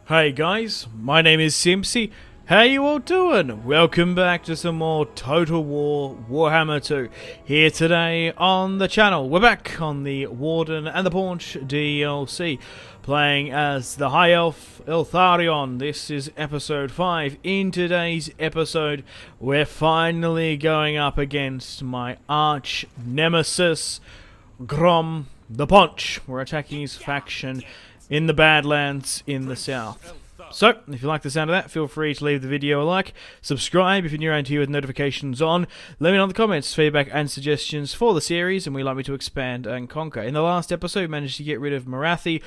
Hey guys, my name is Simpzy. How you all doing? Welcome back to some more Total War Warhammer 2 here today on the channel. We're back on the Warden and the Paunch DLC, playing as the High Elf Eltharion. This is episode 5. In today's episode, we're finally going up against my arch nemesis, GROM the Paunch. We're attacking his faction in the Badlands in the south. So, if you like the sound of that, feel free to leave the video a like, subscribe if you're new around here with notifications on, let me know in the comments feedback and suggestions for the series and we'd like me to expand and conquer. In the last episode, we managed to get rid of Marathi.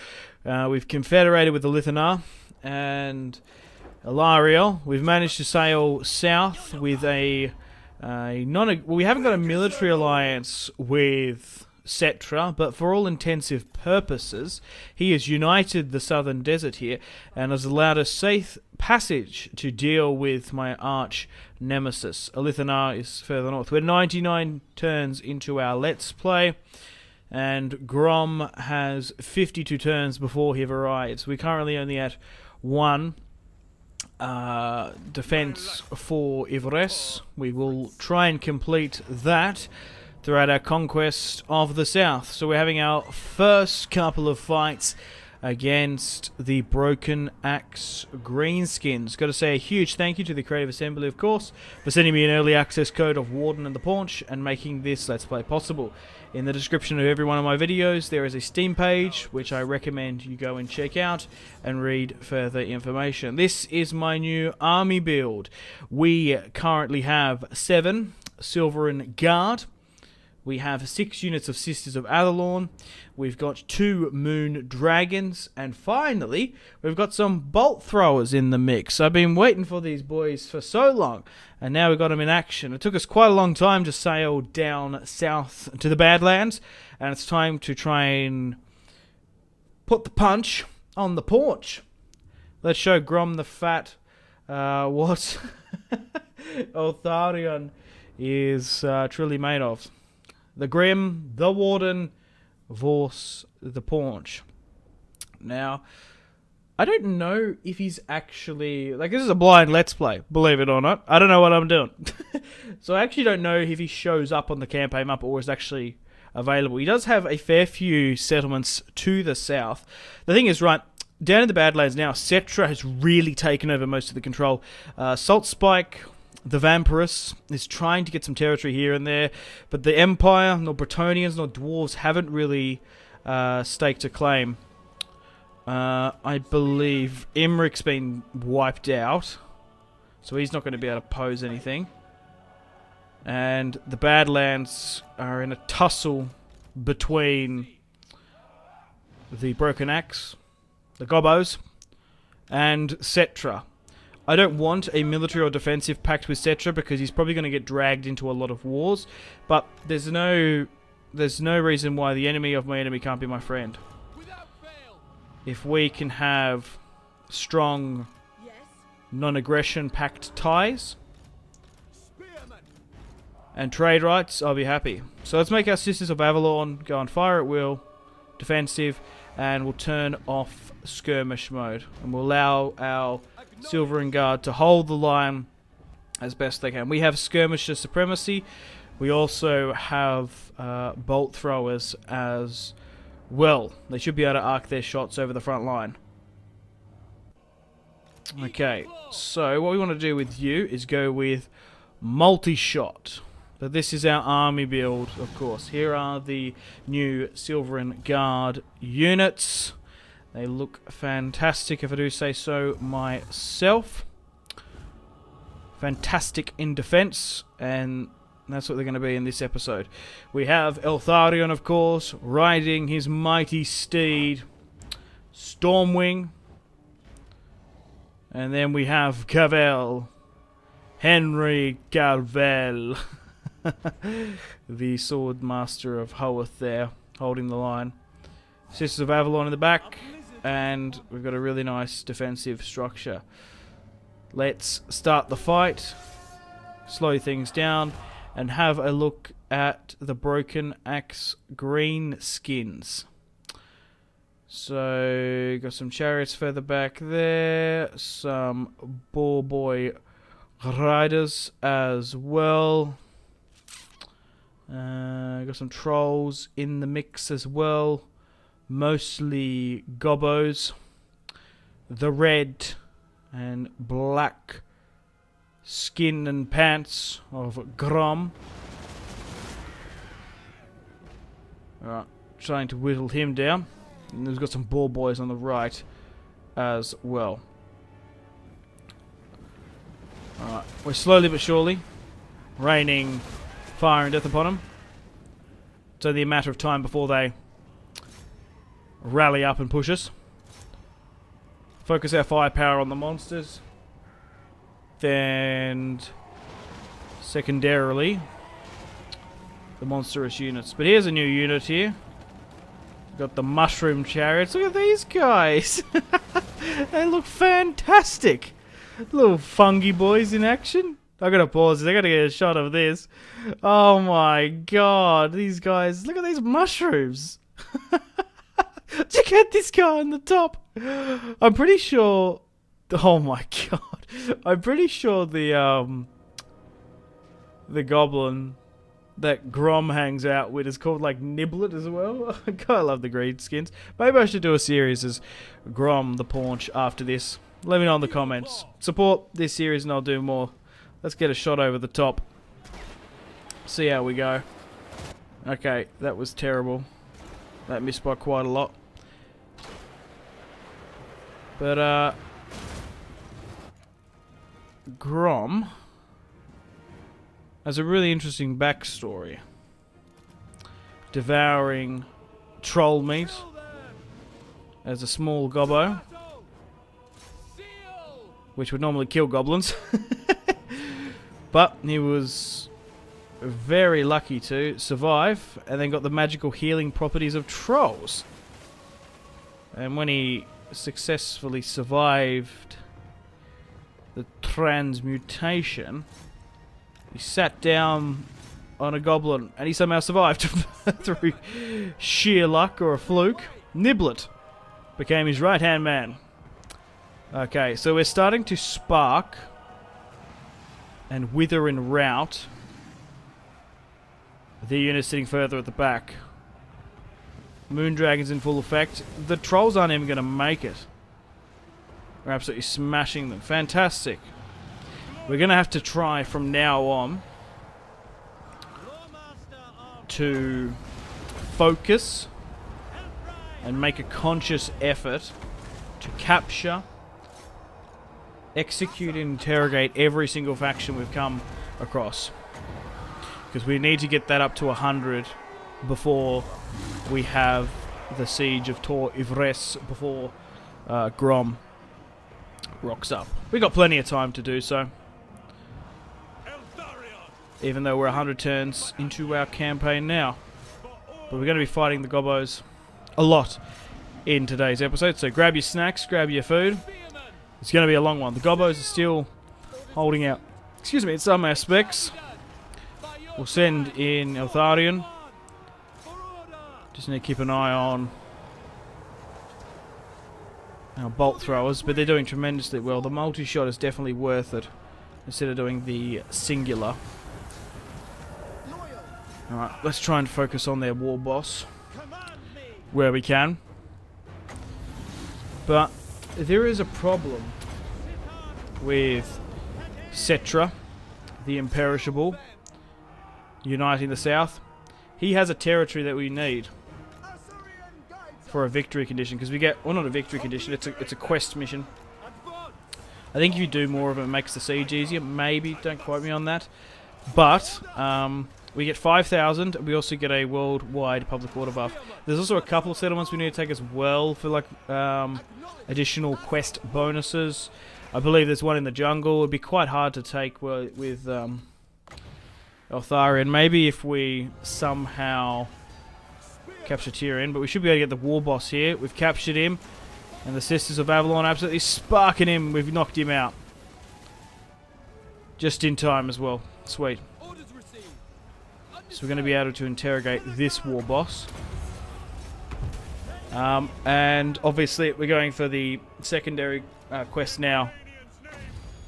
We've confederated with the Lithanar and Eltharion. We've managed to sail south with we haven't got a military alliance with Cetra, but for all intensive purposes, he has united the southern desert here and has allowed us safe passage to deal with my arch nemesis. Lithanar is further north. We're 99 turns into our Let's Play, and Grom has 52 turns before he arrives. We're currently only at 1 defense for Ivres. We will try and complete that throughout our conquest of the south. So we're having our first couple of fights against the Broken Axe Greenskins. Got to say a huge thank you to the Creative Assembly, of course, for sending me an early access code of Warden and the Paunch and making this Let's Play possible. In the description of every one of my videos there is a Steam page which I recommend you go and check out and read further information. This is my new army build. We currently have 7 Silverin Guard. We have 6 units of Sisters of Adelorn, we've got 2 Moon Dragons, and finally, we've got some Bolt Throwers in the mix. I've been waiting for these boys for so long, and now we've got them in action. It took us quite a long time to sail down south to the Badlands, and it's time to try and put the punch on the Paunch. Let's show Grom the Fat what Eltharion is truly made of. The Grim, the Warden, Vorse, the Paunch. Now, I don't know if he's actually... Like, this is a blind Let's Play, believe it or not. I don't know what I'm doing. So I actually don't know if he shows up on the campaign map or is actually available. He does have a fair few settlements to the south. The thing is, right, down in the Badlands now, Cetra has really taken over most of the control. Salt Spike, the Vampirus, is trying to get some territory here and there, but the Empire, nor Bretonnians, nor Dwarves haven't really staked a claim. I believe Imric's been wiped out, so he's not going to be able to pose anything. And the Badlands are in a tussle between the Broken Axe, the Gobos, and Cetra. I don't want a military or defensive pact with Cetra because he's probably going to get dragged into a lot of wars, but there's no reason why the enemy of my enemy can't be my friend. If we can have strong non-aggression pact ties and trade rights, I'll be happy. So let's make our Sisters of Avalon go on fire at will, defensive, and we'll turn off skirmish mode, and we'll allow our Silverin Guard to hold the line as best they can. We have skirmisher supremacy. We also have bolt throwers as well. They should be able to arc their shots over the front line. Okay, so what we want to do with you is go with multi-shot. But this is our army build, of course. Here are the new Silverin Guard units. They look fantastic, if I do say so myself. Fantastic in defense, and that's what they're going to be in this episode. We have Eltharion, of course, riding his mighty steed, Stormwing. And then we have Cavell, Henry Cavell, the sword master of Howarth there, holding the line. Sisters of Avalon in the back. And we've got a really nice defensive structure. Let's start the fight, slow things down, and have a look at the Broken Axe Greenskins. So, got some chariots further back there. Some boar boy riders as well. Got some trolls in the mix as well. Mostly gobbos. The red and black skin and pants of GROM. Alright, trying to whittle him down. And we've got some boar boys on the right as well. Alright, we're slowly but surely raining fire and death upon them. It's only a matter of time before they rally up and push us. Focus our firepower on the monsters. Then, secondarily, the monstrous units. But here's a new unit here. Got the mushroom chariots. Look at these guys. They look fantastic. Little fungi boys in action. I gotta pause this. I gotta get a shot of this. Oh my god. These guys. Look at these mushrooms. Check out this guy on the top. I'm pretty sure. Oh my god. I'm pretty sure the goblin that GROM hangs out with is called like Niblet as well. God, I love the green skins. Maybe I should do a series as GROM the Paunch after this. Let me know in the comments. Support this series and I'll do more. Let's get a shot over the top. See how we go. Okay, that was terrible. That missed by quite a lot. But GROM has a really interesting backstory. Devouring troll meat as a small gobbo, which would normally kill goblins. But he was very lucky to survive and then got the magical healing properties of trolls. And when he successfully survived the transmutation, he sat down on a goblin and he somehow survived through sheer luck or a fluke. Niblet became his right-hand man. Okay, so we're starting to spark and wither and rout the units sitting further at the back. Moondragon's in full effect. The trolls aren't even going to make it. We're absolutely smashing them. Fantastic. We're going to have to try from now on to focus and make a conscious effort to capture, execute and interrogate every single faction we've come across. Because we need to get that up to 100 before we have the siege of Tor Ivres, before GROM rocks up. We got plenty of time to do so. Even though we're 100 turns into our campaign now. But we're going to be fighting the gobbos a lot in today's episode. So grab your snacks, grab your food. It's going to be a long one. The gobbos are still holding out, excuse me, in some aspects. We'll send in Eltharion. Just need to keep an eye on our bolt throwers, but they're doing tremendously well. The multi-shot is definitely worth it instead of doing the singular. Alright, let's try and focus on their war boss where we can. But there is a problem with Cetra, the Imperishable, uniting the south. He has a territory that we need for a victory condition, because we get, well, not a victory condition, it's a quest mission. I think if you do more of it, it makes the siege easier. Maybe, don't quote me on that. But we get 5,000. We also get a worldwide public order buff. There's also a couple of settlements we need to take as well for like additional quest bonuses. I believe there's one in the jungle. It'd be quite hard to take with Eltharion. Maybe if we somehow capture Tyrion, but we should be able to get the war boss here. We've captured him, and the Sisters of Avalon absolutely sparking him. We've knocked him out. Just in time as well. Sweet. So we're going to be able to interrogate this war boss. And obviously we're going for the secondary quest now,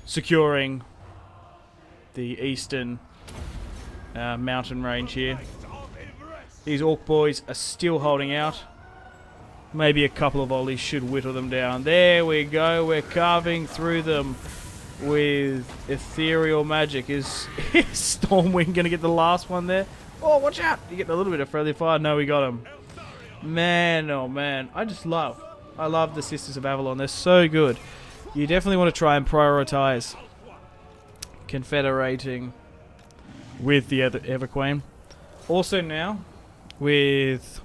securing the eastern mountain range here. These orc boys are still holding out. Maybe a couple of volleys should whittle them down. There we go. We're carving through them with ethereal magic. Is Stormwind going to get the last one there? Oh, watch out! You get a little bit of friendly fire. No, we got him. Man, oh man. I love the Sisters of Avalon. They're so good. You definitely want to try and prioritize confederating with the Everqueen. Also now, with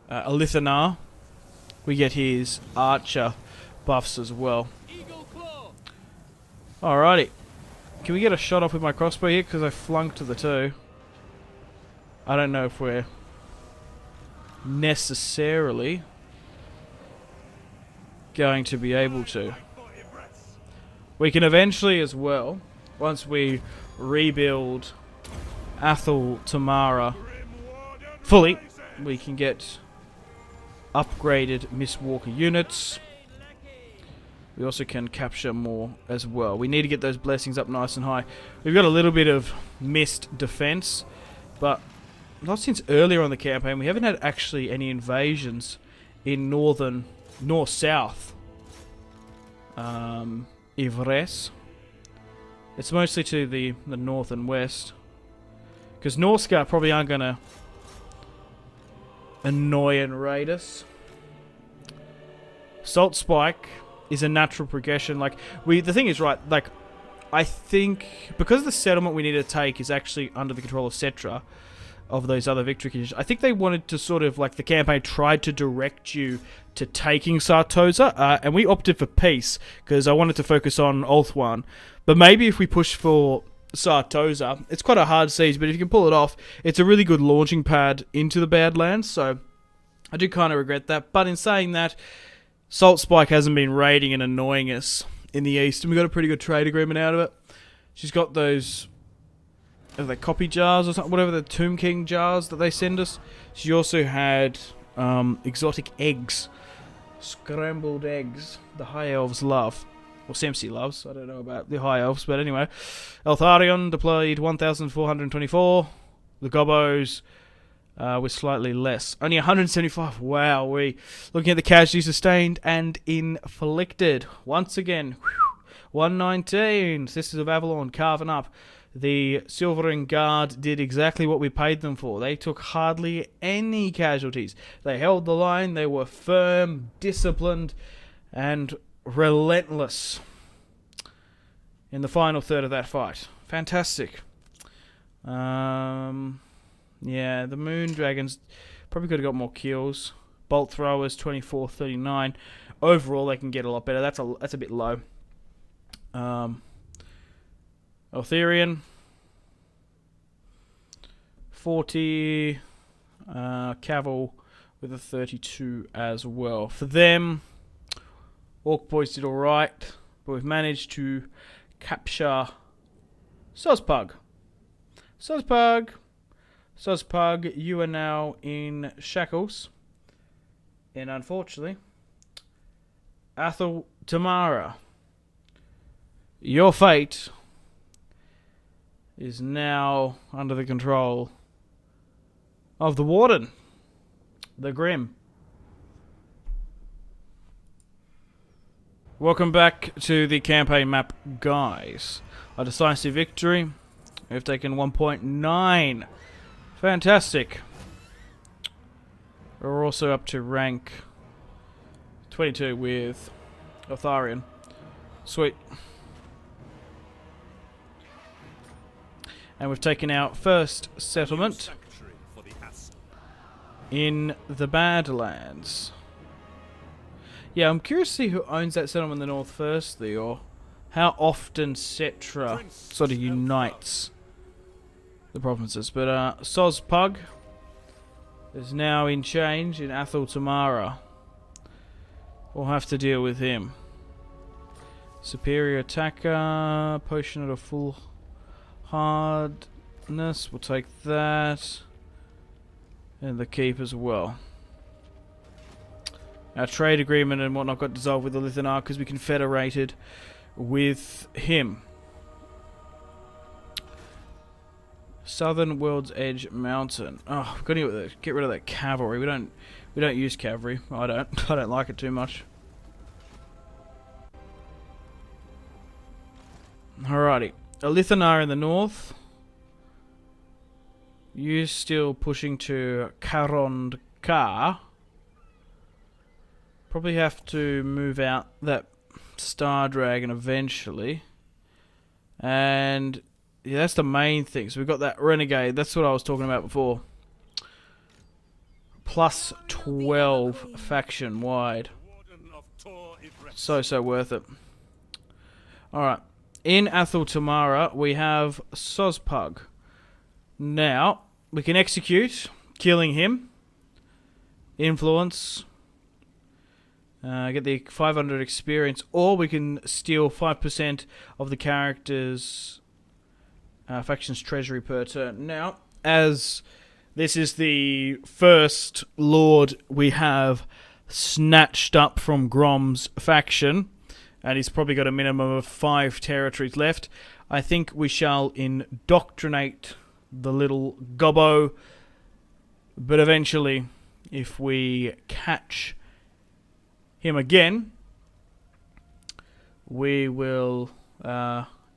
Eltharion, we get his archer buffs as well. Alrighty. Can we get a shot off with my crossbow here? Because I flunked to the 2. I don't know if we're necessarily going to be able to. We can eventually as well, once we rebuild Athel Tamara fully, we can get upgraded Mistwalker units. We also can capture more as well. We need to get those blessings up nice and high. We've got a little bit of missed defense, but not since earlier on the campaign. We haven't had actually any invasions in north-south Ivres. It's mostly to the north and west, because Norscar probably aren't going to annoy and raid us. Salt Spike is a natural progression. Like, the thing is, right, like, I think because the settlement we need to take is actually under the control of Cetra, of those other victory conditions, I think they wanted to sort of, like, the campaign tried to direct you to taking Sartosa, and we opted for peace because I wanted to focus on Ulthuan. But maybe if we push for Sartosa, it's quite a hard siege, but if you can pull it off, it's a really good launching pad into the Badlands, so I do kind of regret that. But in saying that, Salt Spike hasn't been raiding and annoying us in the east, and we got a pretty good trade agreement out of it. She's got those, are they copy jars or something, whatever, the Tomb King jars that they send us. She also had exotic eggs, scrambled eggs, the High Elves love. Or Simpzy loves. I don't know about the High Elves, but anyway. Eltharion deployed 1,424. The Gobos with slightly less. Only 175. Wow, we looking at the casualties sustained and inflicted. Once again, 119. Sisters of Avalon carving up. The Silvering Guard did exactly what we paid them for. They took hardly any casualties. They held the line. They were firm, disciplined, and relentless in the final third of that fight. Fantastic. Yeah, the Moon Dragons probably could have got more kills. Bolt Throwers 24-39. Overall, they can get a lot better. That's a bit low. Eltharion 40. Cavill with a 32 as well. For them, Orc Boys did alright, but we've managed to capture Sospug. Sospug, you are now in shackles. And unfortunately, Athel Tamara, your fate is now under the control of the Warden, the Grim. Welcome back to the campaign map, guys. A decisive victory. We've taken 1.9. Fantastic. We're also up to rank 22 with Eltharion. Sweet. And we've taken our first settlement in the Badlands. Yeah, I'm curious to see who owns that settlement in the north firstly, or how often Cetra sort of unites the provinces. But Sospug is now in change in Athel Tamara. We'll have to deal with him. Superior attacker, potion at a full hardness, we'll take that. And the keep as well. Our trade agreement and whatnot got dissolved with the Lithanar because we confederated with him. Southern World's Edge Mountain. Oh, we've got to get rid of that cavalry. We don't use cavalry. I don't. I don't like it too much. Alrighty. A Lithanar in the north. You still pushing to Karondkar. Probably have to move out that Star Dragon eventually. And yeah, that's the main thing. So we've got that Renegade. That's what I was talking about before. Plus 12 faction wide. So worth it. Alright. In Athel Tamara, we have Sospug. Now, we can execute, killing him. Influence. Get the 500 experience, or we can steal 5% of the character's faction's treasury per turn. Now, as this is the first lord we have snatched up from Grom's faction, and he's probably got a minimum of 5 territories left, I think we shall indoctrinate the little gobbo, but eventually, if we catch him again, we will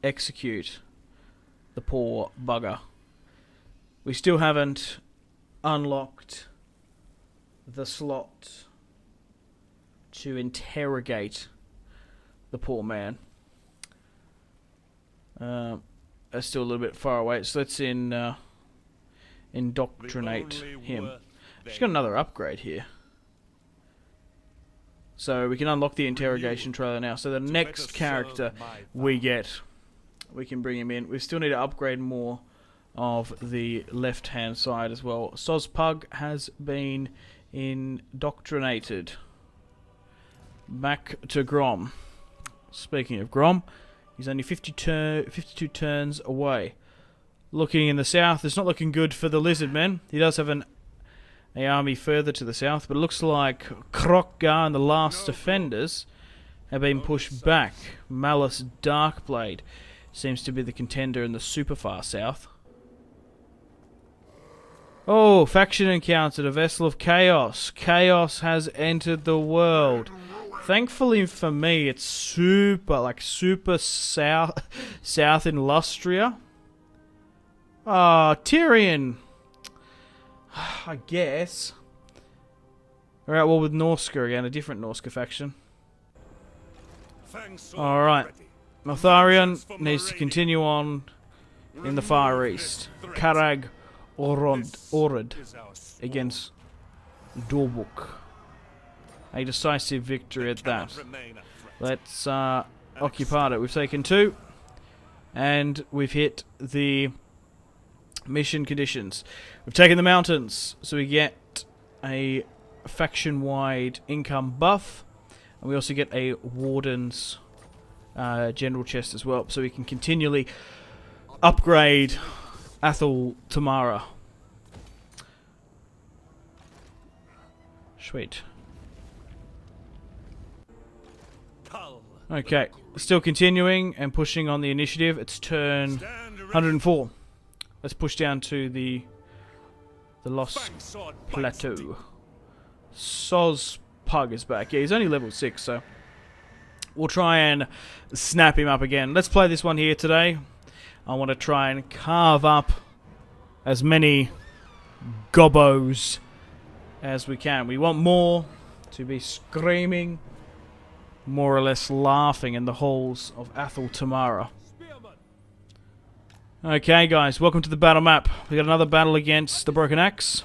execute the poor bugger. We still haven't unlocked the slot to interrogate the poor man. That's still a little bit far away, so let's indoctrinate him. Just got another upgrade here. So we can unlock the interrogation trailer now. So the next character we get, we can bring him in. We still need to upgrade more of the left-hand side as well. Sospug has been indoctrinated. Back to Grom. Speaking of Grom, he's only 52 turns away. Looking in the south, it's not looking good for the lizard men. He does have an army further to the south, but it looks like Krokgar and the last defenders have been pushed back. Malice Darkblade seems to be the contender in the super far south. Oh, faction encountered, a vessel of chaos. Chaos has entered the world. Thankfully for me, it's super south in Lustria. Ah, Tyrion. I guess. We're at war with Norska again, a different Norska faction. Alright. Eltharion needs to continue on in the far east. Karag Orod against Dorbuk. A decisive victory at that. Let's occupy it. We've taken 2. And we've hit the mission conditions. We've taken the mountains, so we get a faction-wide income buff, and we also get a warden's general chest as well, so we can continually upgrade Athel Tamara. Sweet. Okay, still continuing and pushing on the initiative. It's turn 104. Let's push down to the Lost Plateau. Sospug is back. Yeah, he's only level 6, so we'll try and snap him up again. Let's play this one here today. I want to try and carve up as many gobbos as we can. We want more to be screaming, more or less laughing in the halls of Athel Tamara. Okay guys, welcome to the battle map. We got another battle against the Broken Axe.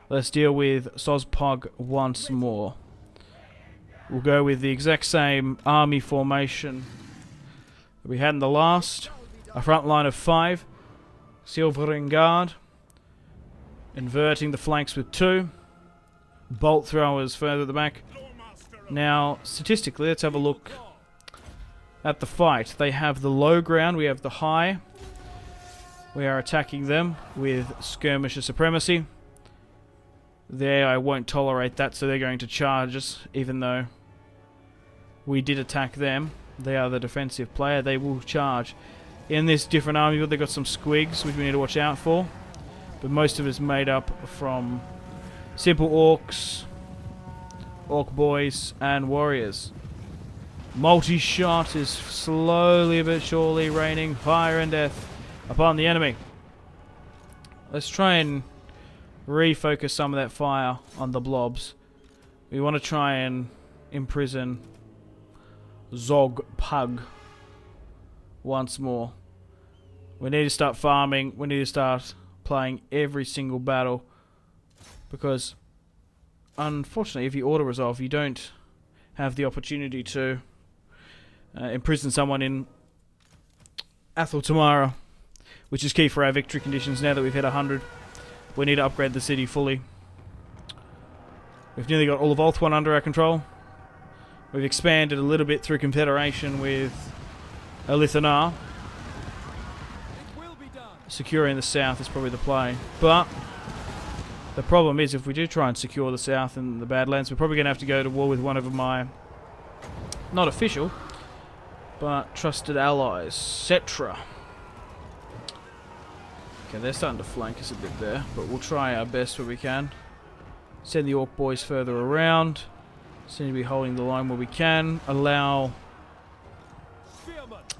Let's deal with Sospug once more. We'll go with the exact same army formation that we had in the last. A front line of 5. Silvering Guard. Inverting the flanks with 2. Bolt throwers further at the back. Now, statistically, let's have a look at the fight. They have the low ground, we have the high. We are attacking them with Skirmisher Supremacy. there. I won't tolerate that, so they're going to charge us, even though we did attack them. They are the defensive player. They will charge. In this different army, they've got some squigs, which we need to watch out for. But most of it is made up from simple orcs, orc boys, and warriors. Multi-shot is slowly but surely raining fire and death upon the enemy. Let's try and refocus some of that fire on the blobs. We want to try and imprison Zog Pug once more. We need to start farming. We need to start playing every single battle, because unfortunately if you auto-resolve you don't have the opportunity to imprison someone in Athel tomorrow, which is key for our victory conditions. Now that we've hit 100, we need to upgrade the city fully. We've nearly got all of Ulthuan under our control. We've expanded a little bit through confederation with Eltharion. Securing the south is probably the play, but the problem is if we do try and secure the south and the Badlands, we're probably going to have to go to war with one of my, not official, but trusted allies, Cetra. Okay, they're starting to flank us a bit there, but we'll try our best where we can. Send the Orc boys further around. Seem to be holding the line where we can. Allow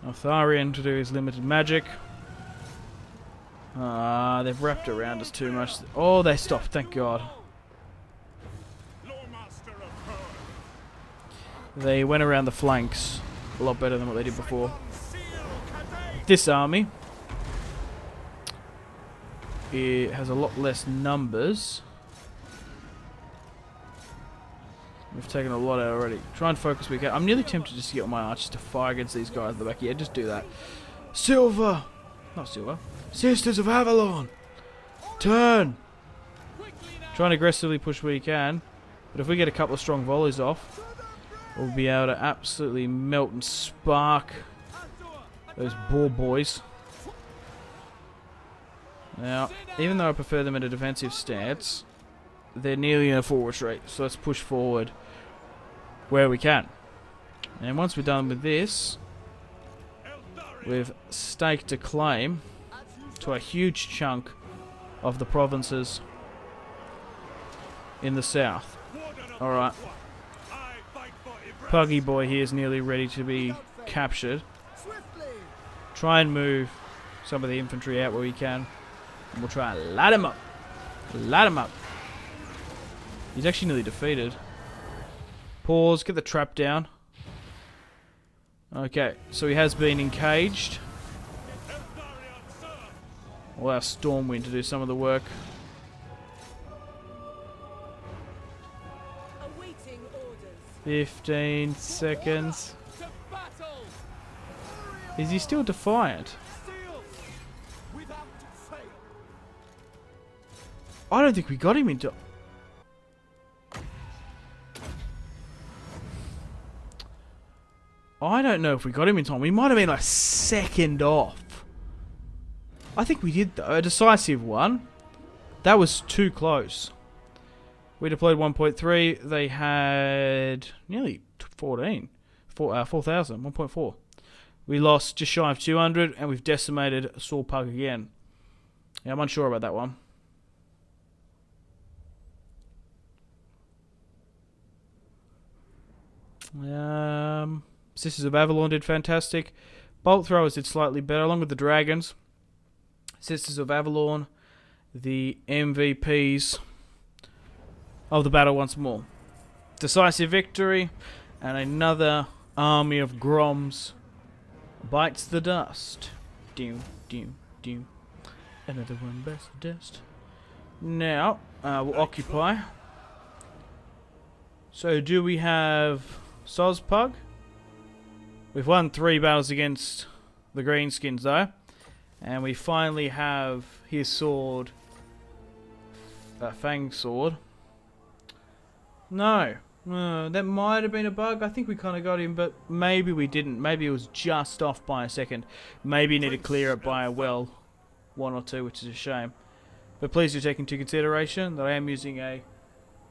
Eltharion to do his limited magic. They've wrapped around us too much. Oh, they stopped, thank God. They went around the flanks a lot better than what they did before. This army, it has a lot less numbers. We've taken a lot out already. Try and focus we can. I'm nearly tempted just to get my archers to fire against these guys at the back. Yeah, just do that. Silver! Not Silver. Sisters of Avalon! Turn! Try and aggressively push where you can. But if we get a couple of strong volleys off, we'll be able to absolutely melt and spark those boar boys. Now, even though I prefer them in a defensive stance, they're nearly in a full retreat. So let's push forward where we can. And once we're done with this, we've staked a claim to a huge chunk of the provinces in the south. Alright. Puggy boy here is nearly ready to be captured. Try and move some of the infantry out where we can. And we'll try and light him up. Light him up. He's actually nearly defeated. Pause, get the trap down. Okay, so he has been encaged. Allow Stormwind to do some of the work. Awaiting orders. 15 seconds. Is he still defiant? I don't think we got him into... I don't know if we got him in time. We might have been like a second off. I think we did though. A decisive one. That was too close. We deployed 1.3. They had nearly 14. 4,000. 1.4. We lost just shy of 200 and we've decimated Saul Pug again. Yeah, I'm unsure about that one. Sisters of Avalon did fantastic. Bolt throwers did slightly better, along with the dragons. Sisters of Avalon, the MVPs of the battle once more. Decisive victory, and another army of Groms bites the dust. Doom, doom, doom. Another one bites the dust. Now, we'll occupy. So, do we have Sozpug? We've won 3 battles against the Greenskins though. And we finally have his sword. Fang sword. No. That might have been a bug. I think we kind of got him, but maybe we didn't. Maybe it was just off by a second. Maybe you need to clear it by a well 1 or 2, which is a shame. But please do take into consideration that I am using a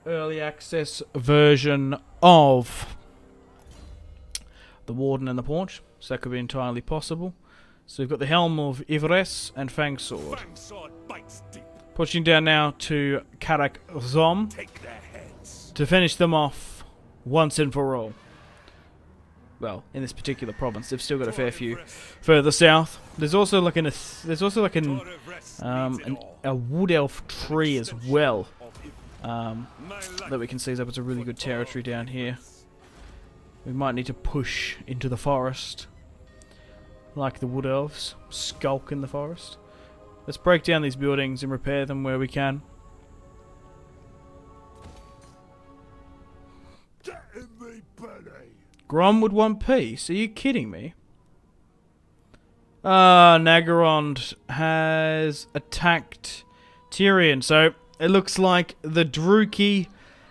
early access version of the Warden and the Paunch, so that could be entirely possible. So we've got the Helm of Ivres and Fang Sword. Pushing down now to Karak Zom to finish them off once and for all. Well, in this particular province, they've still got a fair few further south. There's also like a wood elf tree as well that we can see up as a really good territory down here. We might need to push into the forest, like the wood elves skulk in the forest. Let's break down these buildings and repair them where we can. Grom would want peace? Are you kidding me? Nagarond has attacked Tyrion. So it looks like the Druki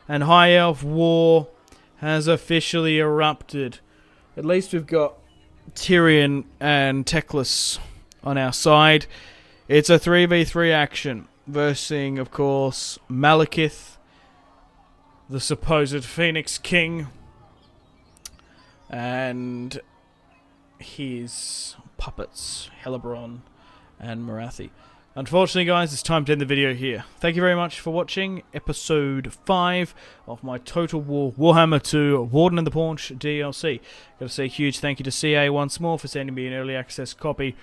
and High Elf war has officially erupted. At least we've got Tyrion and Teclis on our side. It's a 3v3 action versus, of course, Malekith, the supposed Phoenix King, and his puppets, Helebron and Marathi. Unfortunately, guys, it's time to end the video here. Thank you very much for watching episode 5 of my Total War Warhammer 2 Warden and the Paunch DLC. Got to say a huge thank you to CA once more for sending me an early access copy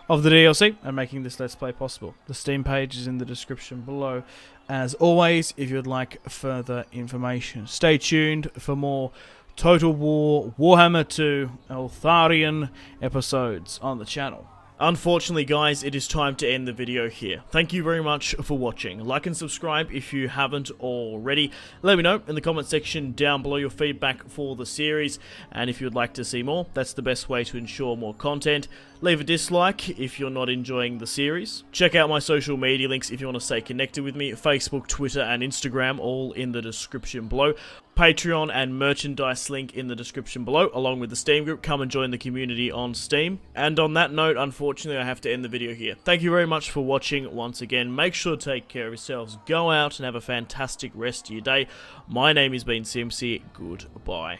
of the DLC and making this Let's Play possible. The Steam page is in the description below. As always, if you'd like further information, stay tuned for more Total War Warhammer 2 Eltharion episodes on the channel. Unfortunately, guys, it is time to end the video here. Thank you very much for watching. Like and subscribe if you haven't already. Let me know in the comment section down below your feedback for the series, and if you'd like to see more, that's the best way to ensure more content. Leave a dislike if you're not enjoying the series. Check out my social media links if you want to stay connected with me. Facebook, Twitter, and Instagram, all in the description below. Patreon and merchandise link in the description below, along with the Steam group. Come and join the community on Steam. And on that note, unfortunately, I have to end the video here. Thank you very much for watching once again. Make sure to take care of yourselves. Go out and have a fantastic rest of your day. My name has been Simpzy. Goodbye.